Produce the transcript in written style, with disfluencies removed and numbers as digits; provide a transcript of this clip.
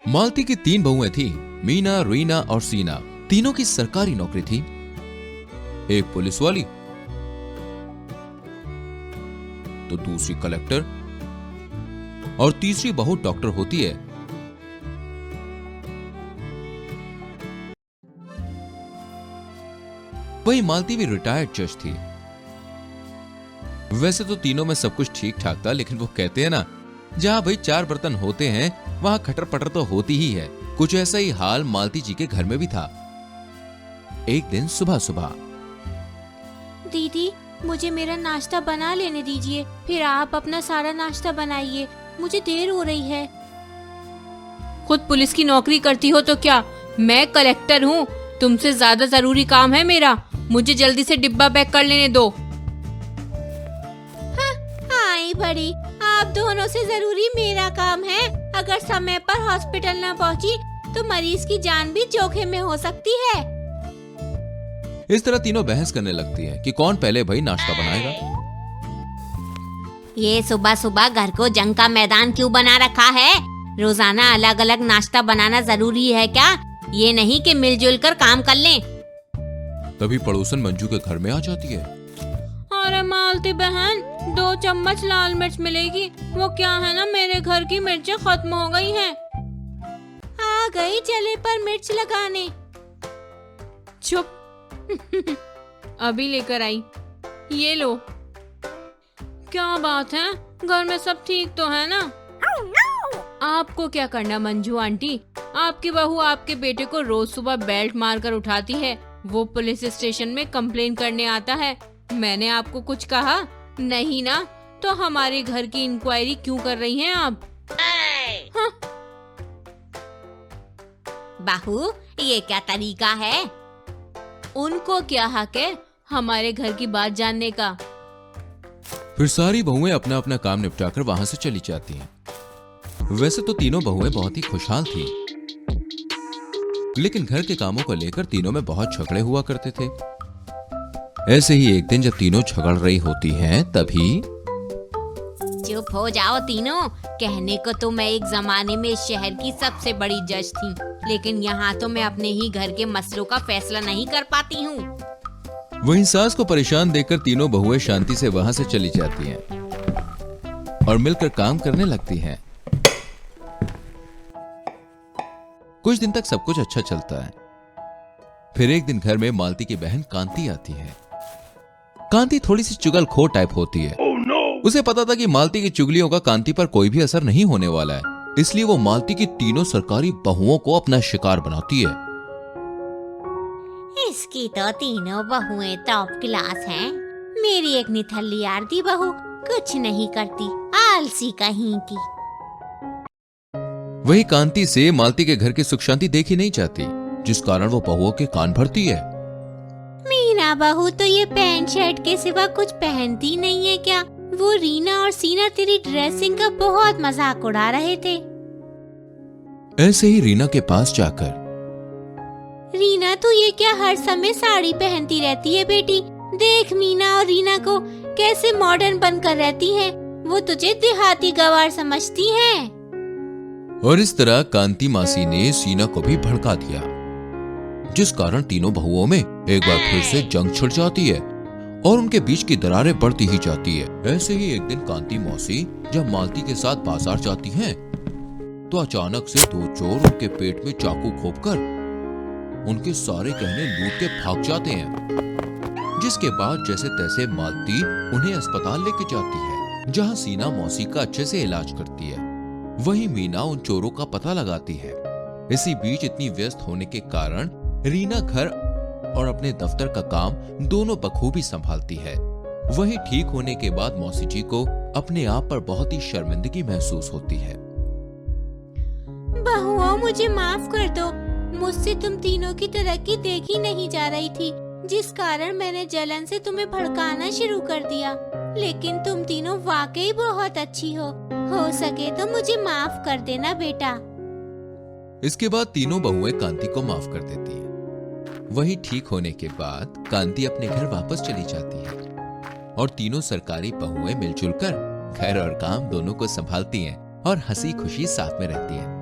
मालती की 3 बहुएं थी, मीना, रीना और सीना। तीनों की सरकारी नौकरी थी। एक पुलिस वाली, तो दूसरी कलेक्टर और तीसरी बहू डॉक्टर होती है। वही मालती भी रिटायर्ड जज थी। वैसे तो तीनों में सब कुछ ठीक ठाक था, लेकिन वो कहते हैं ना, जहां भाई 4 बर्तन होते हैं वहां खटर पटर तो होती ही है। कुछ ऐसा ही हाल मालती जी के घर में भी था। एक दिन सुबह सुबह, दीदी मुझे मेरा नाश्ता बना लेने दीजिए, फिर आप अपना सारा नाश्ता बनाइए, मुझे देर हो रही है। खुद पुलिस की नौकरी करती हो तो क्या, मैं कलेक्टर हूँ, तुमसे ज्यादा जरूरी काम है मेरा। मुझे जल्दी से डिब्बा पैक कर लेने दो। आई बड़ी, आप दोनों से जरूरी मेरा काम है। अगर समय पर हॉस्पिटल न पहुंची तो मरीज की जान भी जोखिम में हो सकती है। इस तरह तीनों बहस करने लगती है कि कौन पहले भाई नाश्ता बनाएगा। ये सुबह सुबह घर को जंग का मैदान क्यों बना रखा है? रोजाना अलग अलग नाश्ता बनाना जरूरी है क्या? ये नहीं कि मिलजुल कर काम कर लें। तभी पड़ोसन मंजू के घर में आ जाती है। अरे मालती बहन, 2 चम्मच लाल मिर्च मिलेगी? वो क्या है ना, मेरे घर की मिर्चें खत्म हो गई हैं। आ गई जले पर मिर्च लगाने। चुप। अभी लेकर आई, ये लो। क्या बात है, घर में सब ठीक तो है ना? आपको क्या करना मंजू आंटी, आपकी बहू आपके बेटे को रोज सुबह बेल्ट मारकर उठाती है। वो पुलिस स्टेशन में कंप्लेन करने आता है। मैंने आपको कुछ कहा नहीं ना? तो हमारे घर की इंक्वायरी क्यों कर रही हैं आप? हाँ। बहू ये क्या तरीका है? उनको क्या हक है हमारे घर की बात जानने का? फिर सारी बहुएं अपना अपना काम निपटाकर वहां से चली जाती हैं। वैसे तो तीनों बहुएं बहुत ही खुशहाल थी, लेकिन घर के कामों को लेकर तीनों में बहुत झगड़े हुआ करते थे। ऐसे ही एक दिन जब तीनों झगड़ रही होती हैं, तभी चुप हो जाओ तीनों। कहने को तो मैं एक जमाने में इस शहर की सबसे बड़ी जज थी, लेकिन यहाँ तो मैं अपने ही घर के मसलों का फैसला नहीं कर पाती हूँ। वहीं सास को परेशान देखकर तीनों बहुएं शांति से वहां से चली जाती हैं और मिलकर काम करने लगती हैं। कुछ दिन तक सब कुछ अच्छा चलता है। फिर एक दिन घर में मालती की बहन कांति आती है। कांति थोड़ी सी चुगलखोर टाइप होती है। उसे पता था कि मालती की चुगलियों का कांति पर कोई भी असर नहीं होने वाला है, इसलिए वो मालती की तीनों सरकारी बहुओं को अपना शिकार बनाती है। इसकी तो तीनों बहुएं टॉप क्लास हैं। मेरी एक निठल्ली आरती बहू कुछ नहीं करती, आलसी कहीं की। वही कांति से मालती के घर की सुख शांति देखी नहीं जाती, जिस कारण वो बहुओं के कान भरती है। मीना बहू तो ये पैंट शर्ट के सिवा कुछ पहनती नहीं है क्या? वो रीना और सीना तेरी ड्रेसिंग का बहुत मजाक उड़ा रहे थे। ऐसे ही रीना के पास जाकर, रीना तू ये क्या हर समय साड़ी पहनती रहती है बेटी? देख मीना और रीना को कैसे मॉडर्न बनकर रहती हैं। वो तुझे देहाती गवार समझती हैं। और इस तरह कांति मासी ने सीना को भी भड़का दिया, जिस कारण तीनों बहुओं में एक बार फिर से जंग छिड़ जाती है और उनके बीच की दरारें बढ़ती ही जाती है। ऐसे ही एक दिन कांति मौसी जब मालती के साथ बाजार जाती हैं, तो अचानक से 2 चोर उनके पेट में चाकू घोंपकर उनके सारे गहने लूट के भाग जाते हैं। जिसके बाद जैसे तैसे मालती उन्हें अस्पताल लेके जाती है, जहां सीना मौसी का अच्छे से इलाज करती है। वहीं मीना उन चोरों का पता लगाती है। इसी बीच इतनी व्यस्त होने के कारण रीना घर और अपने दफ्तर का काम दोनों बखूबी संभालती है। वहीं ठीक होने के बाद मौसी जी को अपने आप पर बहुत ही शर्मिंदगी महसूस होती है। बहुओं मुझे माफ कर दो, मुझसे तुम तीनों की तरक्की देखी नहीं जा रही थी, जिस कारण मैंने जलन से तुम्हें भड़काना शुरू कर दिया। लेकिन तुम तीनों वाकई बहुत अच्छी हो सके तो मुझे माफ कर देना बेटा। इसके बाद तीनों बहुएं कांति को माफ कर देती हैं। वहीं ठीक होने के बाद कांति अपने घर वापस चली जाती है और तीनों सरकारी बहुएं मिलजुल कर घर और काम दोनों को संभालती हैं और हंसी खुशी साथ में रहती हैं।